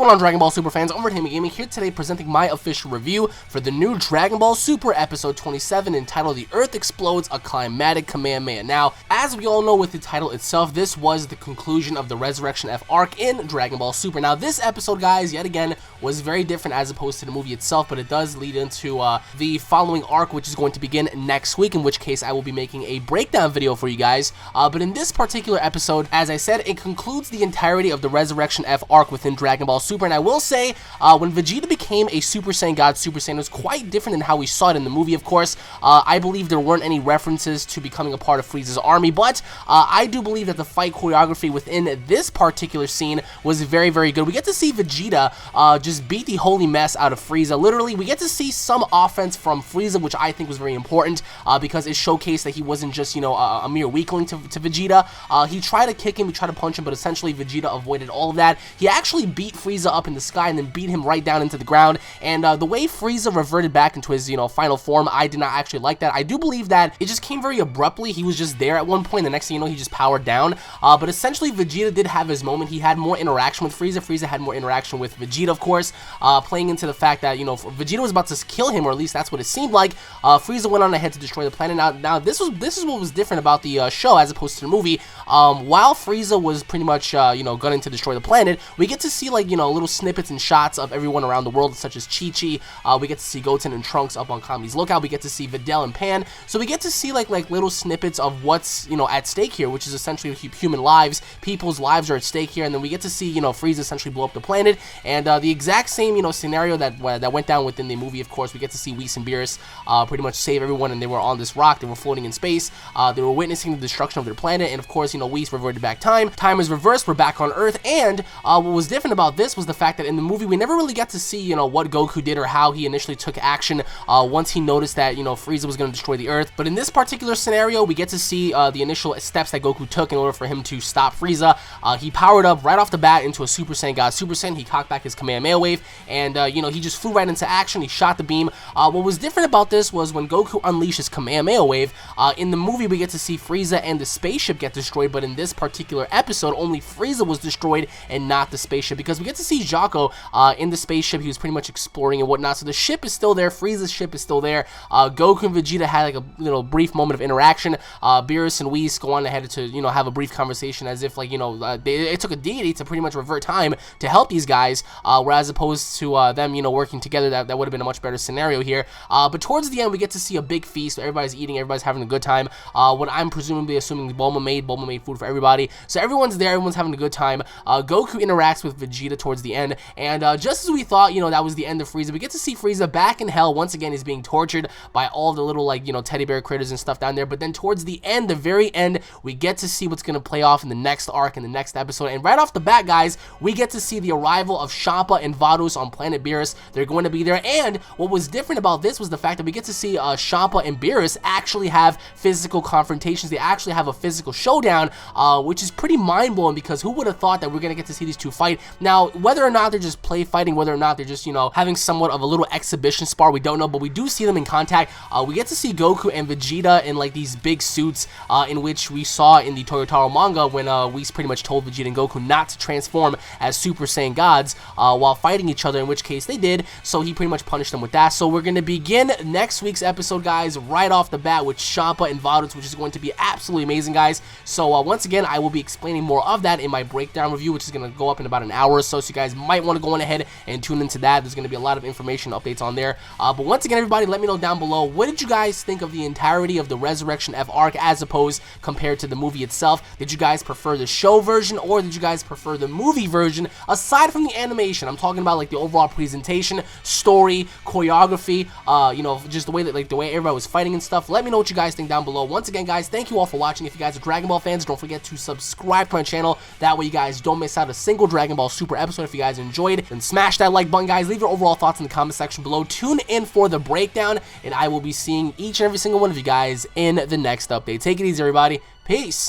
going on, Dragon Ball Super fans? UnrealEntGaming here today presenting my official review for the new Dragon Ball Super episode 27 entitled The Earth Explodes, a Climatic Kamehameha. Now, as we all know with the title itself, this was the conclusion of the Resurrection F arc in Dragon Ball Super. Now, this episode, guys, yet again, was very different as opposed to the movie itself, but it does lead into the following arc, which is going to begin next week, in which case I will be making a breakdown video for you guys. But in this particular episode, as I said, it concludes the entirety of the Resurrection F arc within Dragon Ball Super, and I will say, when Vegeta became a Super Saiyan God Super Saiyan, it was quite different than how we saw it in the movie, of course. I believe there weren't any references to becoming a part of Frieza's army, but I do believe that the fight choreography within this particular scene was very, very good. We get to see Vegeta just beat the holy mess out of Frieza. Literally, we get to see some offense from Frieza, which I think was very important, because it showcased that he wasn't just, you know, a mere weakling to Vegeta. He tried to kick him, he tried to punch him, but essentially Vegeta avoided all of that. He actually beat Frieza up in the sky and then beat him right down into the ground, and the way Frieza reverted back into his, you know, final form, I did not actually like that. I do believe that it just came very abruptly. He was just there at one point, the next thing you know, he just powered down, but essentially Vegeta did have his moment. He had more interaction with Frieza. Frieza had more interaction with Vegeta, of course, playing into the fact that, you know, Vegeta was about to kill him, or at least that's what it seemed like. Frieza went on ahead to destroy the planet. Now this is what was different about the show as opposed to the movie. While Frieza was pretty much, you know, gunning to destroy the planet, we get to see, like, you know, little snippets and shots of everyone around the world, such as Chi-Chi. We get to see Goten and Trunks up on Kami's lookout. We get to see Videl and Pan. So we get to see like little snippets of what's, you know, at stake here, which is essentially human lives. People's lives are at stake here, and then we get to see, you know, Frieza essentially blow up the planet, and the exact same, you know, scenario that went down within the movie. Of course, we get to see Whis and Beerus pretty much save everyone, and they were on this rock. They were floating in space. They were witnessing the destruction of their planet, and of course, you know, Whis reverted back time. Time is reversed. We're back on Earth, and what was different about this was the fact that in the movie we never really got to see, you know, what Goku did or how he initially took action once he noticed that, you know, Frieza was going to destroy the Earth. But in this particular scenario, we get to see the initial steps that Goku took in order for him to stop Frieza. He powered up right off the bat into a Super Saiyan God Super Saiyan. He cocked back his Kamehameha wave, and you know, he just flew right into action. He shot the beam. What was different about this was when Goku unleashed his Kamehameha wave, in the movie we get to see Frieza and the spaceship get destroyed, but in this particular episode only Frieza was destroyed and not the spaceship, because we get to see Jaco in the spaceship. He was pretty much exploring and whatnot, so the ship is still there. Frieza's ship is still there. Goku and Vegeta had like a little brief moment of interaction. Beerus and Whis go on ahead to, you know, have a brief conversation as if, like, you know, it took a deity to pretty much revert time to help these guys, whereas opposed to them, you know, working together, that would have been a much better scenario here. But towards the end, we get to see a big feast. Everybody's eating, everybody's having a good time. What I'm presumably assuming Bulma made food for everybody, so everyone's there, everyone's having a good time. Goku interacts with Vegeta towards the end, and just as we thought, you know, that was the end of Frieza, we get to see Frieza back in hell once again. He's being tortured by all the little, like, you know, teddy bear critters and stuff down there. But then towards the end, the very end, we get to see what's going to play off in the next arc, in the next episode. And right off the bat, guys, we get to see the arrival of Champa and Varus on planet Beerus. They're going to be there, and what was different about this was the fact that we get to see Champa and Beerus actually have physical confrontations. They actually have a physical showdown, which is pretty mind-blowing, because who would have thought that we're going to get to see these two fight? Now, whether or not they're just play fighting, whether or not they're just, you know, having somewhat of a little exhibition spar, we don't know, but we do see them in contact. We get to see Goku and Vegeta in like these big suits, in which we saw in the Toyotaro manga when Whis pretty much told Vegeta and Goku not to transform as Super Saiyan gods while fighting each other, in which case they did, so he pretty much punished them with that. So we're going to begin next week's episode, guys, right off the bat with Champa and Varus, which is going to be absolutely amazing, guys. So once again, I will be explaining more of that in my breakdown review, which is going to go up in about an hour or so, so you guys might want to go on ahead and tune into that. There's going to be a lot of information updates on there. But once again, everybody, let me know down below, what did you guys think of the entirety of the Resurrection F arc as opposed compared to the movie itself? Did you guys prefer the show version, or did you guys prefer the movie version aside from the animation? I'm talking about like the overall presentation, story, choreography, you know, just the way that, like, the way everybody was fighting and stuff. Let me know what you guys think down below. Once again, guys, thank you all for watching. If you guys are Dragon Ball fans, don't forget to subscribe to my channel. That way you guys don't miss out a single Dragon Ball Super episode. If you guys enjoyed, then smash that like button, guys. Leave your overall thoughts in the comment section below. Tune in for the breakdown, and I will be seeing each and every single one of you guys in the next update. Take it easy, everybody. Peace.